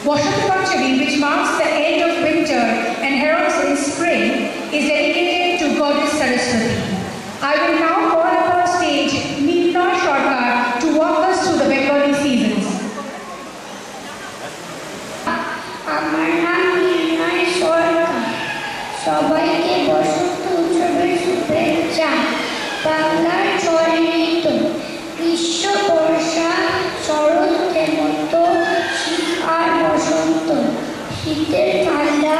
Vasant Panchami, which marks the end of winter and heralds in spring, is dedicated to Goddess Saraswati. I will now call up on stage Meena Sarkar to walk us through the Bengali seasons. আমার নাম মেঘনা সরকার। সবাইকে বসন্ত উৎসবের শুভেচ্ছা। বাংলার ৬ ঋতু, গ্রীষ্ম, বর্ষা, শরৎ, হেমন্ত, শীত আর বসন্ত। শীতের ঠান্ডা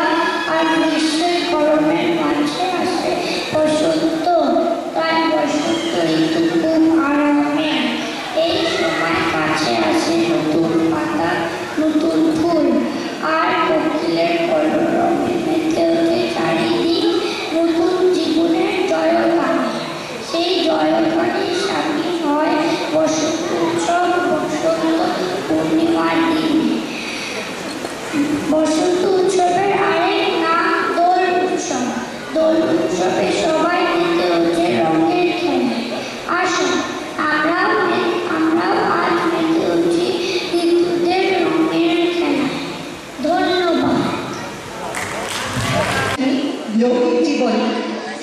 আর গ্রীষ্মের গরমের মাঝে আসে বসন্ত। তাই বসন্ত ঋতু খুব আরামের। এই সময় কাছে আসে নতুন পাতা, নতুন ফুল আর কোকিলের কলরবে মেতে ওঠে চারিদিক নতুন জীবনের জয়গানে। সেই জয়গানে সামিল হয় বসন্ত উৎসব, বসন্ত পূর্ণিমার দিন। বসন্ত উৎসবের আরেক নাম দোল উৎসব। দোল উৎসবে সবাই মেতে ওঠে রঙের খেলায়। আসুন আমরাও আজ মেতে উঠি ঋতুদের রঙের খেলায়। ধন্যবাদ। লৌকিক জীবনে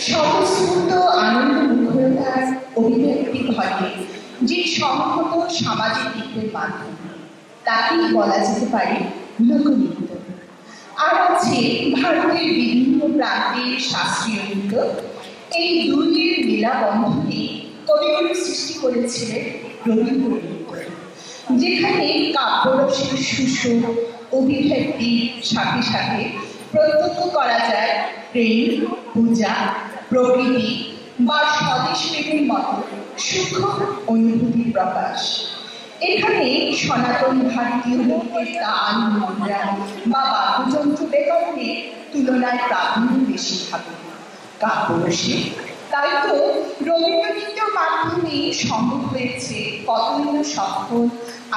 স্বতঃস্ফূর্ত আনন্দ মুখরতার অভিব্যক্তি ঘটে যে সংহত সামাজিক নৃত্যের মাধ্যমে, তাকেই বলা যেতে পারে লোকনৃত্য। আর আছে ভারতের বিভিন্ন প্রান্তের শাস্ত্রীয় নৃত্য। এই দুইয়ের মেলাবন্ধনে কবিগুরু সৃষ্টি করেছিলেন রবীন্দ্র নৃত্য, যেখানে কাব্যরসের সুষম অভিব্যক্তির সাথে সাথে প্রত্যক্ষ করা যায় প্রেম, পূজা, প্রকৃতি বা স্বদেশ প্রেমের মতো সূক্ষ্ম অনুভূতির প্রকাশ। এখানে সনাতন ভারতীয় নৃত্যের তাল, মুদ্রা বা বাদ্যযন্ত্র ব্যাকরণের তুলনায় প্রাধান্য বেশি থাকে কাব্যরসে। তাই তো রবীন্দ্র নৃত্যের মাধ্যমে সম্ভব হয়েছে কতগুলো সফল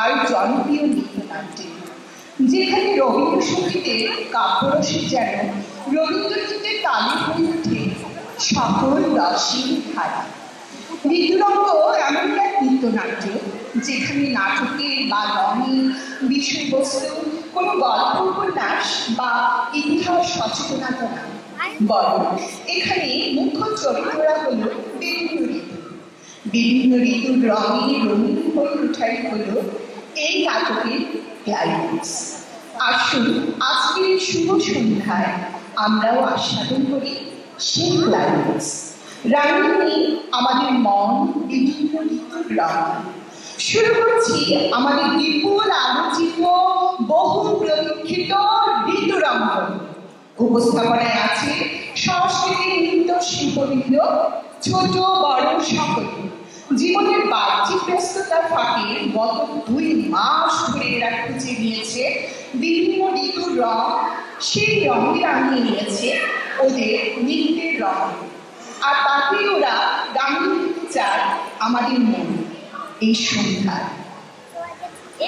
আর জনপ্রিয় নৃত্যনাট্য, যেখানে রবীন্দ্রসঙ্গীতের কাব্যরসে যেন রবীন্দ্র নৃত্যের তালে হয়ে ওঠে সকল রসের ধারা। ঋতুরঙ্গ এমন এক নৃত্যনাট্য যেখানে নাটকের বা রঙের বিষয়বস্তু কোনো গল্প, উপন্যাস বা ইতিহাস সচেতনতা নয়, বরং এখানে মুখ্য চরিত্ররা হল বিভিন্ন ঋতু। বিভিন্ন ঋতুর রঙে রঙিন হয়ে ওঠাই হল এই নাটকের ক্লাইম্যাক্স। আসুন আজকের শুভ সন্ধ্যায় আমরাও আস্বাদন করি সেই ক্লাইম্যাক্স। রাঙিনী আমাদের মন বিভিন্ন ঋতুর রঙ। শুরু করছি আমাদের বিপুল আলোচিত বহু প্রতীক্ষিত ঋতুরঙ্গন। উপস্থাপনায় আছে সংস্কৃতি নৃত্য শিল্পবৃন্দ, ছোট বড় সকলে। জীবনের বাহ্যিক ব্যস্ততার ফাঁকে গত 2 মাস ধরে এরা খুঁজে নিয়েছে বিভিন্ন ঋতুর রং। সেই রঙে রাঙিয়ে নিয়েছে ওদের নৃত্যের রং, আর তাতে ওরা রাঙিয়ে দিতে চায় আমাদের মন এই সন্ধ্যায়।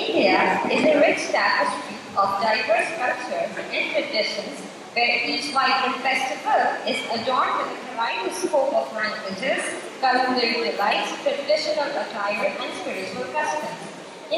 India is a rich tapestry of diverse cultures and traditions, where each vibrant festival is adorned with a kaleidoscope of languages, culinary delights, traditional attire, and spiritual customs.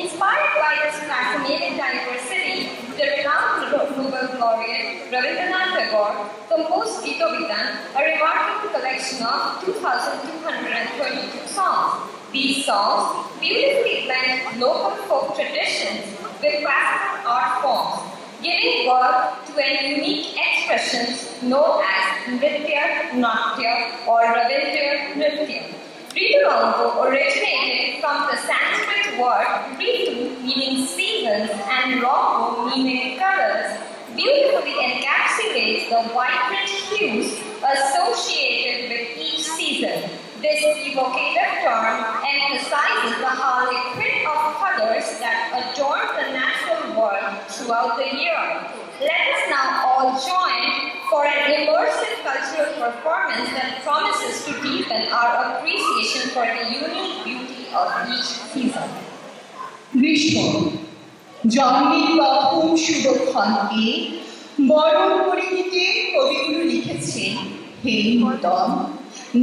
Inspired by this fascinating diversity, the renowned Nobel laureate Rabindranath Tagore composed Gita Vitan, a remarkable collection of 2,222 songs. These songs beautifully blend local folk traditions with classical art forms, giving birth to an unique expressions known as Nritya, Natya, or Ravindra Nritya. Ritulongo originated from the Sanskrit word Ritu, meaning seasons, and Rongo, meaning colors, beautifully encapsulates the vibrant hues associated with each season. This evocative term emphasizes the harlequin of colors that adorn the natural world throughout the year. Let us now all join for an immersive cultural performance that promises to deepen our appreciation for the unique beauty of each season. গ্রীষ্ম জন্মের প্রথম শুভক্ষণকে বরণ করে নিতে কবিগুরু লিখেছেন হেমন্তম।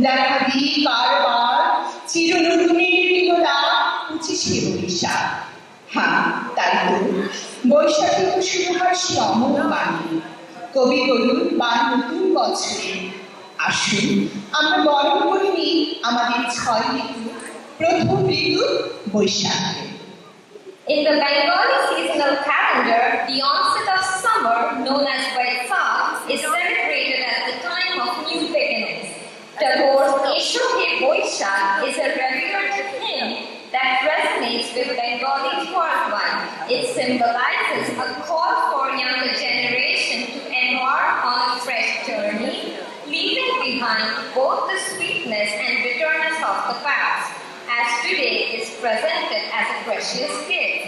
দেখা দিই কারবার চিরনতুনের নীলরা উঁচিছে বৈশাখ। হ্যাঁ, তাই তো বৈশাখী তো শুরু হয় সে অমর বাণী। কবি বলুন বার নতুন বছরে আসুন আমরা বরণ করে নিই আমাদের 6 ঋতু, প্রথম ঋতু বৈশাখী। In the Bengali seasonal calendar, the onset of summer, known as Vaisakh, is celebrated as the time of new beginnings. Tagore's Esho He Boishakh is a regular hymn that resonates with Bengalis worldwide. It symbolizes a call for younger generation to embark on a fresh journey, leaving behind both the sweetness and bitterness of the past, as today is presented as a precious gift.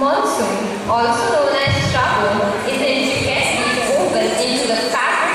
Monsoon, also known as Shravan, is intricately woven into the fabric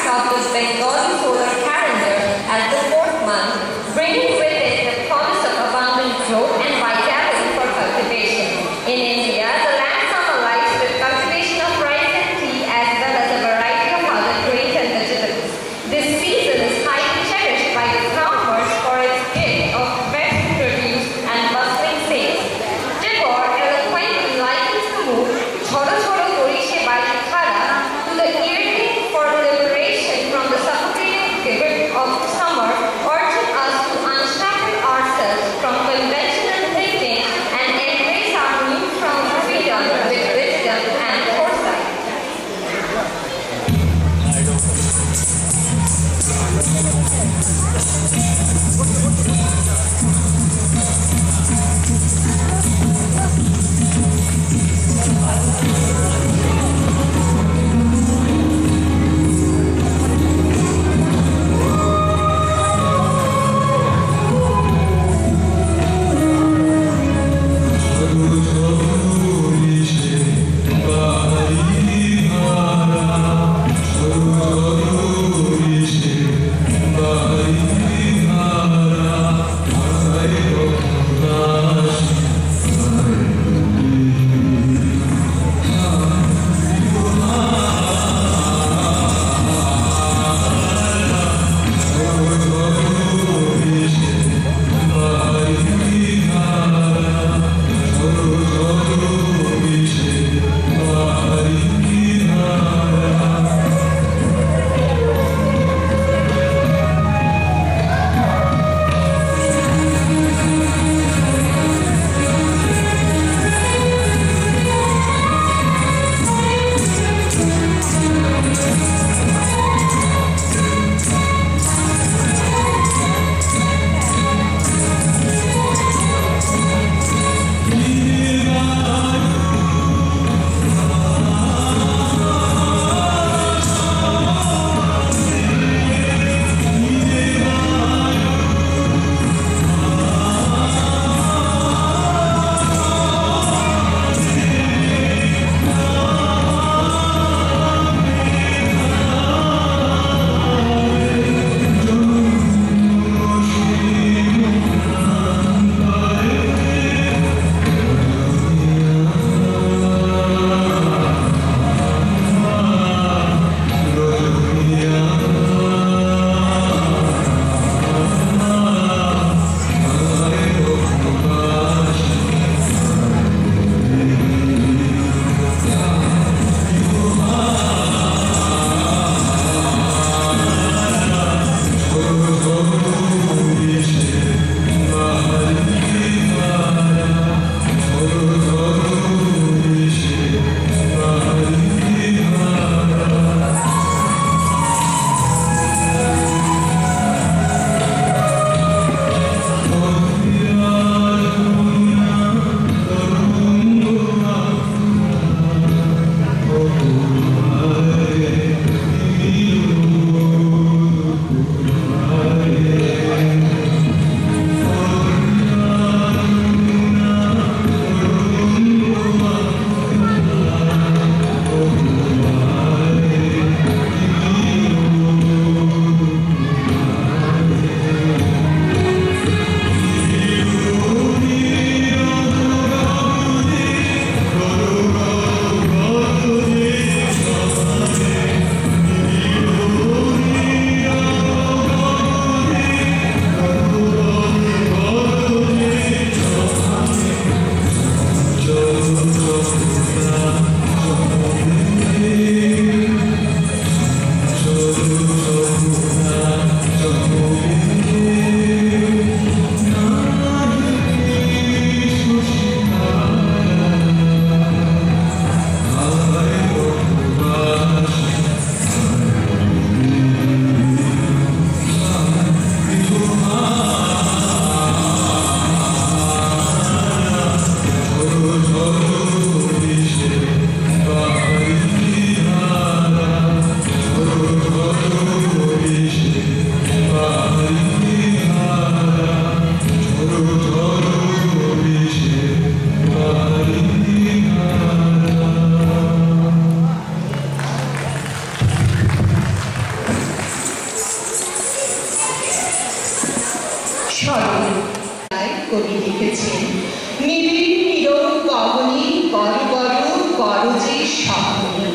গরজে স্বপ্নে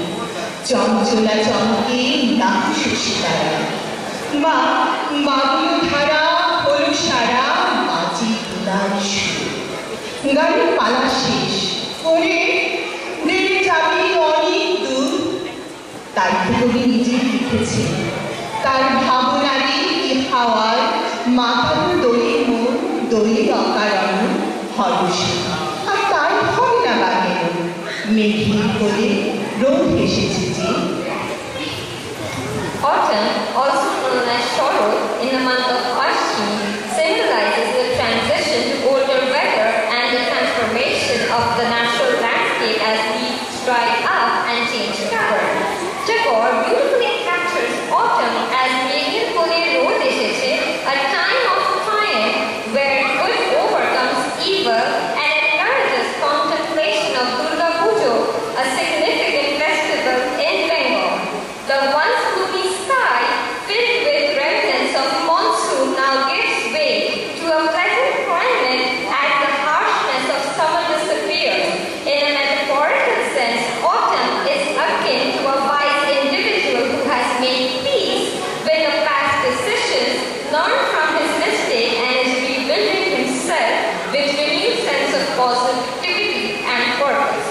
চঞ্চলা চমকে নাম শশীতারা মা বাবুল ধারা হলো সারা মাঝি তুলার সুর গাড়ির পালা শেষ করে নেমে যাবি অনেক দূর তাই তো কবি নিজেই লিখেছে তার ভাবনারী হাওয়ার মাথার দোলে মন দোলে অকারণ হরসে আর তাই হয় না বাগেন মেঘের করে রোদ এসেছে যে Autumn, also known as Sharad in the month of Ashwin, symbolizes the transition to colder weather and the transformation of the natural landscape as leaves dry up and change color. Tagore beautifully captures autumn as Meghin Kole Rod esheche, a time of triumph where good overcomes evil and encourages contemplation of Durga Pujo, a significant festival in Bengal. The once gloomy sky, filled with remnants of monsoon, now gives way to a pleasant climate as the harshness of summer disappears. In a metaphorical sense, autumn is akin to a wise individual who has made peace with the past decisions, learned from his mistake, and is rebuilding himself with renewed sense of positivity and purpose.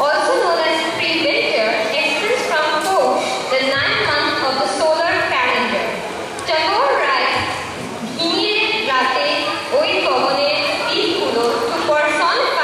Also known as pre-winter, extends from Posh, the 9th month of the solar calendar. Tagore writes, "Ghiniye rate oi pavone peetgulo to personify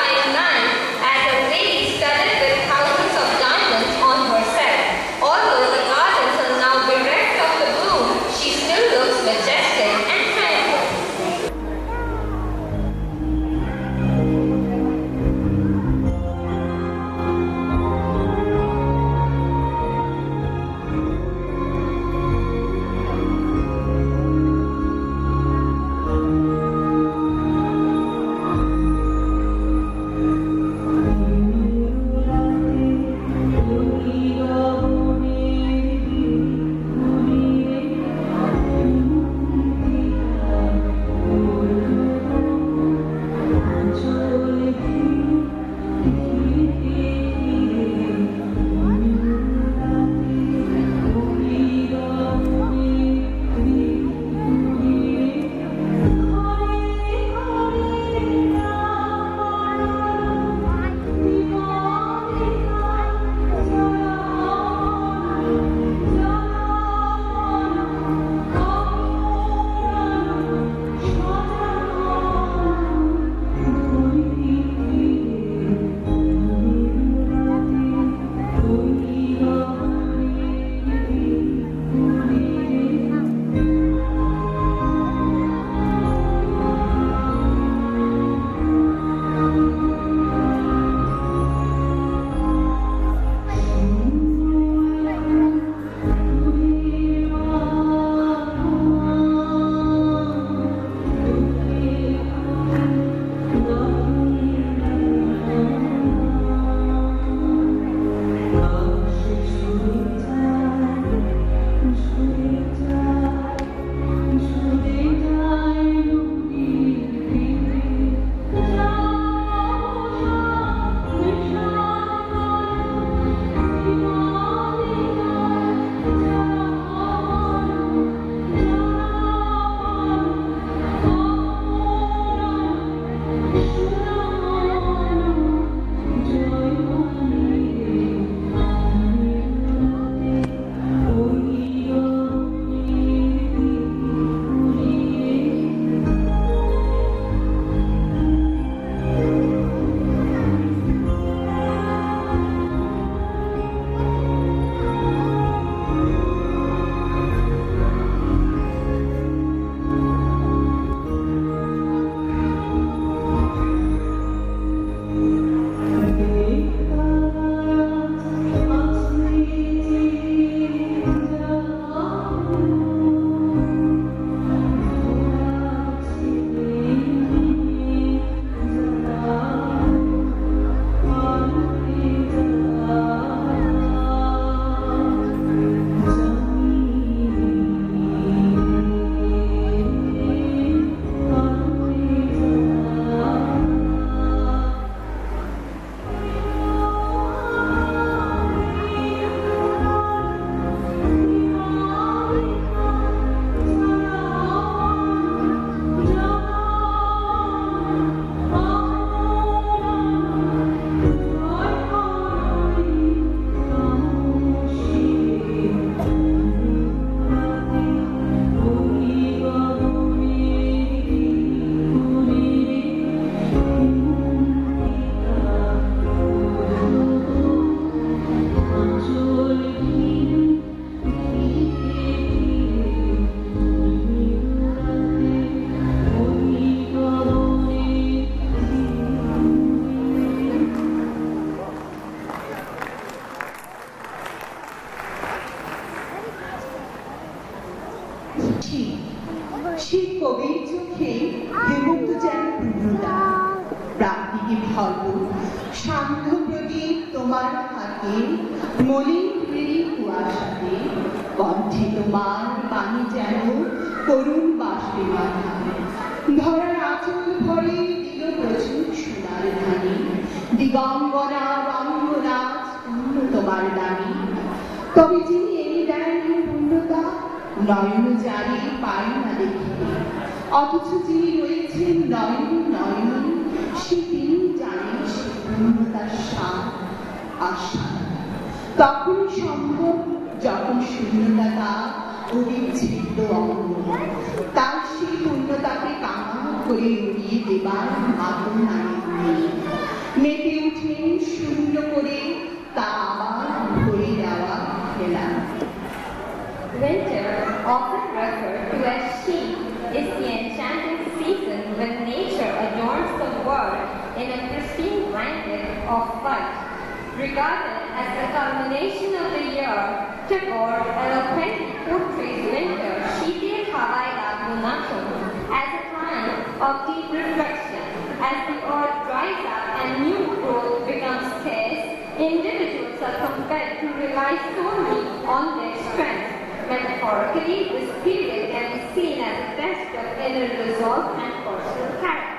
সান্ধ্য প্রদীপ তোমার হাতে, মলিন ফেরি কুয়াশাতে, কণ্ঠে তোমার বাণী যেন করুণ বাসবে মাথা। ধরার আঁচল ভরে দিল প্রচুর সোনার ধানি, দিগঙ্গনা রঙ্গরাজ পূর্ণ তোমার দানি। তবে যিনি এনে দেন পূর্ণতা, নয়ন জারি পাই না দেখিতে, অথচ যিনি রয়েছেন নয়ন নয়ন, সে তিনি জানেন সে পূর্ণতার স্বাদ আশা। তখনই সম্ভব যখন শূন্যতা তার অবিচ্ছেদ্য অঙ্গ, তার সেই পূর্ণতাকে কামনা করে উড়িয়ে দেবার মাতন নেই। মেতে উঠেন শূন্য করে তা আবার ভরে দেওয়া খেলা। Winter, often referred to as sheep, is the enchanting season when nature adorns the world in a pristine blanket of white. Regarded as the culmination of the year, Tagore eloquently portrays winter, Shitya Hawai Lagunato, as a time of deep reflection. As the earth dries up and new growth becomes scarce, individuals are compelled to rely solely on their strength. Metaphorically, this period can be seen as a test of inner resolve and personal character.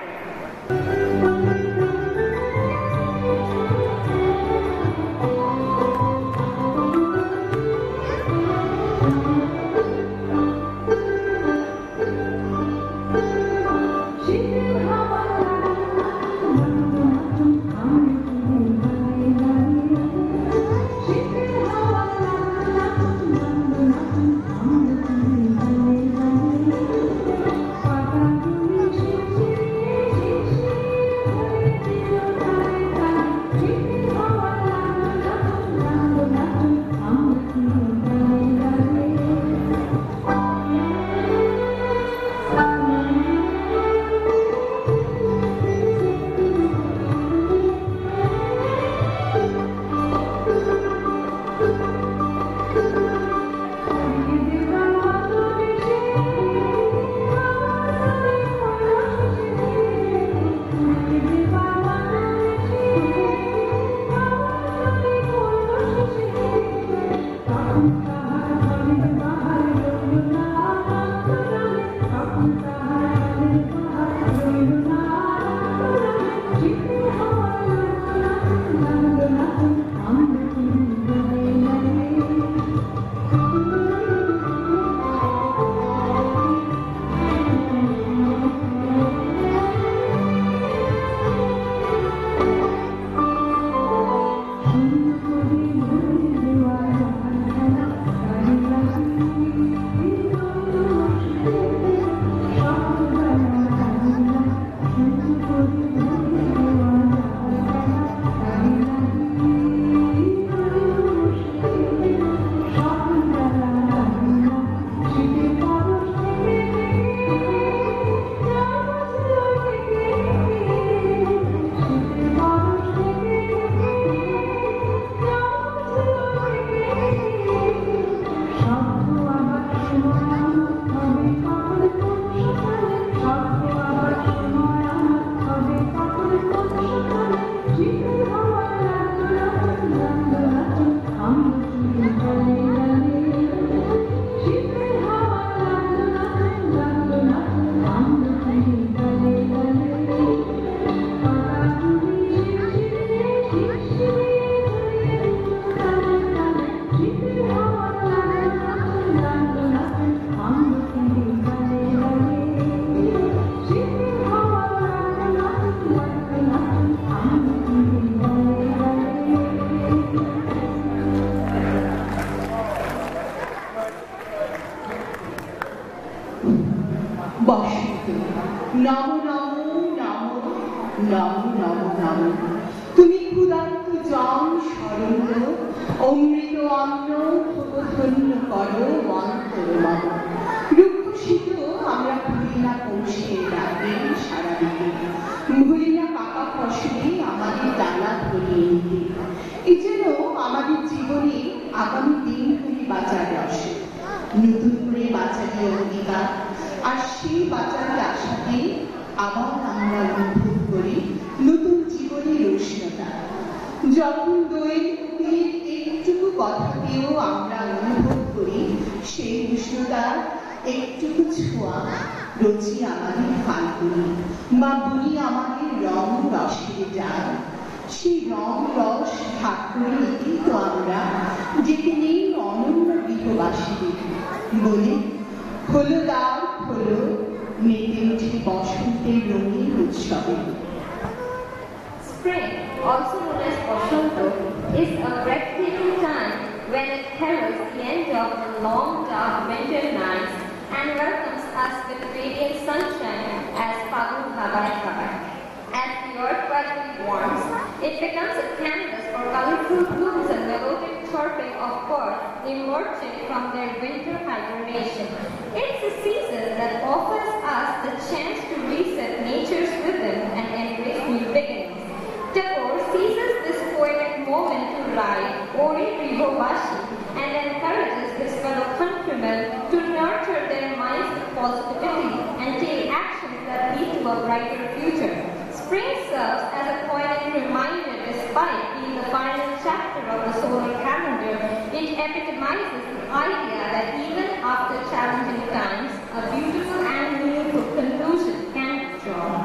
বসন্ত নম নম নম নম নম নম। তুমি ক্ষুধার্ত জন স্মরণ, অমৃত অন্ন ধন্য করো অন্তর মম। রুক্ষ শীত আমরা ভুলি না পৌষের রাতে সারা দিকে, ভুলি না পাকা ফসলে আমাদের ডালা ভরিয়ে নিতে। এই যেন আমাদের জীবনে আগামী দিনগুলি বাঁচার রসে, নতুন করে বাঁচালি অঙ্গীকার। আর সেই বাঁচার আশাতে আবার আমরা অনুভব করি নতুন জীবনের রশ্মি। উষ্ণতা। যখন দৈনিক একটুকু কথাতেও আমরা অনুভব করি সেই উষ্ণতা, একটুকু ছোঁয়া রচি আমাদের ফাল্গুনি, বা বুনি আমাদের রং রসের ডাল। সেই রং রস ভাগ করে নিতেই তো আমরা যেতে নেই অনন্য গৃহবাসীদের বলে হলো দাও হলো মেতে উঠে বসন্তের রঙিন উৎসবে। Spring, also known as Basanta, is a breathtaking time when it heralds the end of the long dark winter nights and welcomes us with radiant sunshine as Phagun Bhabai Bhabai. As the earth gradually warms, it becomes a canvas for colorful blooms and melodic chirping of birds emerging from their winter hibernation. It's a season that offers us the chance to reset nature's rhythm and embrace new beginnings. Tagore seizes this poetic moment to write Ori Grihovashi and encourages his fellow countrymen to nurture their minds with positivity and take actions that lead to a brighter future. Spring serves as a poetic reminder, despite being the final chapter of the solar calendar. It epitomizes the idea that even after challenging times, a beautiful and meaningful conclusion can be drawn.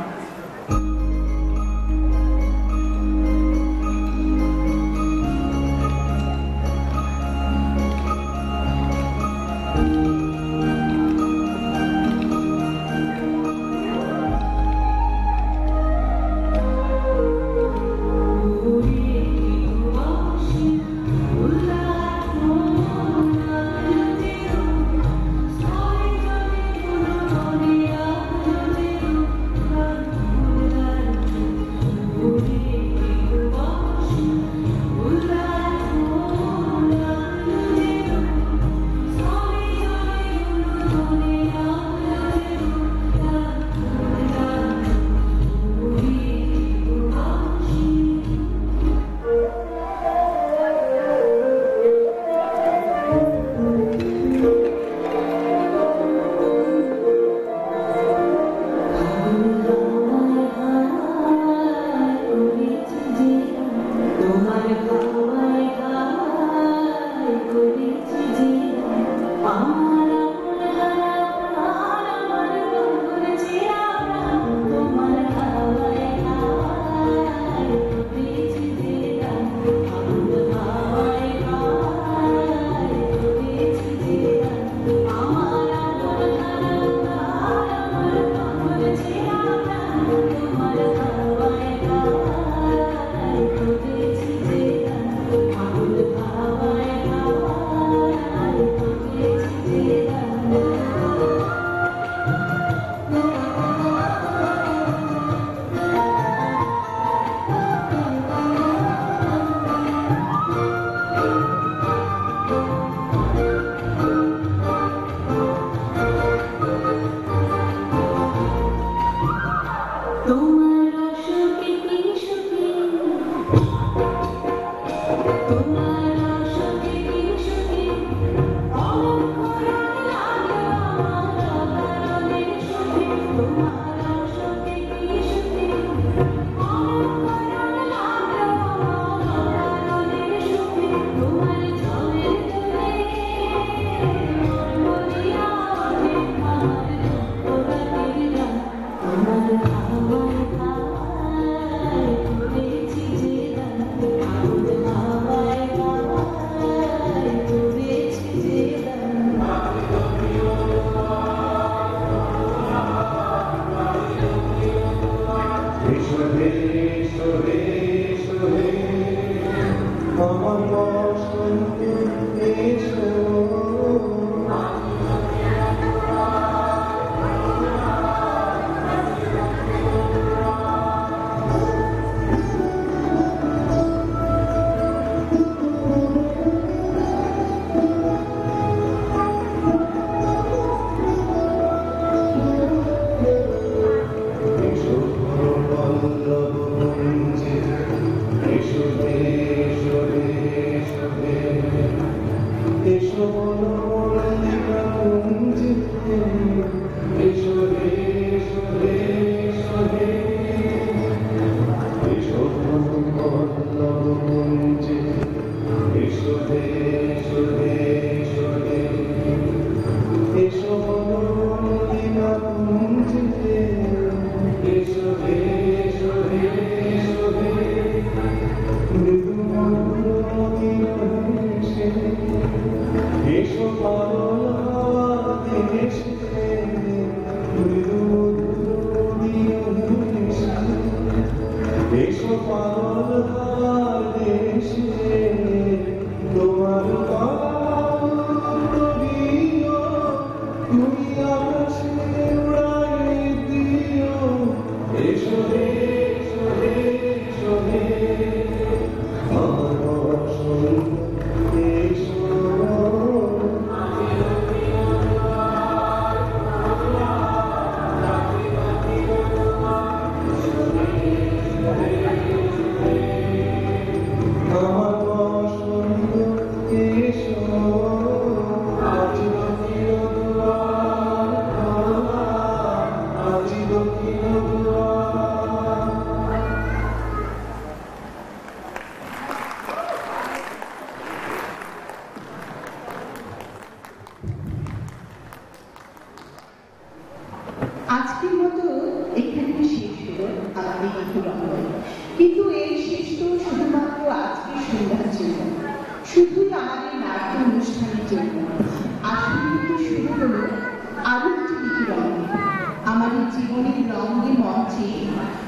মঞ্চে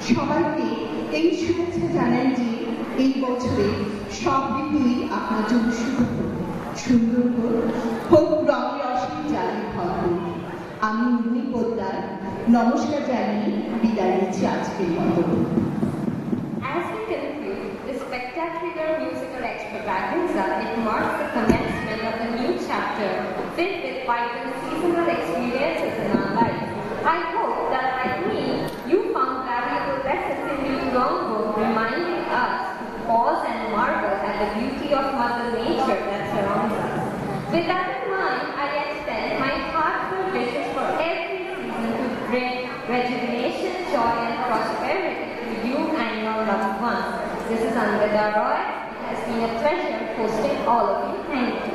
সবাইকে এই শুভেচ্ছা জানাই যে এই বছরে সব ঋতুই আপনার জন্য শুভ হোক, সুন্দর হোক, রঙে রসে জানে ভরপুর। আমি উর্মি পোদ্দার নমস্কার জানিয়ে বিদায় নিচ্ছি আজকের মতো। As we conclude this spectacular musical extravaganza, it marks the commencement of a new chapter filled with vital seasonal experiences in our life. I hope that, like me, you found valuable lessons in this long book reminding us to pause and marvel at the beauty of Mother Nature that surrounds us. With that in mind, I extend my heartfelt wishes for every season to bring rejuvenation, joy, and prosperity to you and your loved ones. This is Angada Roy. It has been a pleasure hosting all of you. Thank you.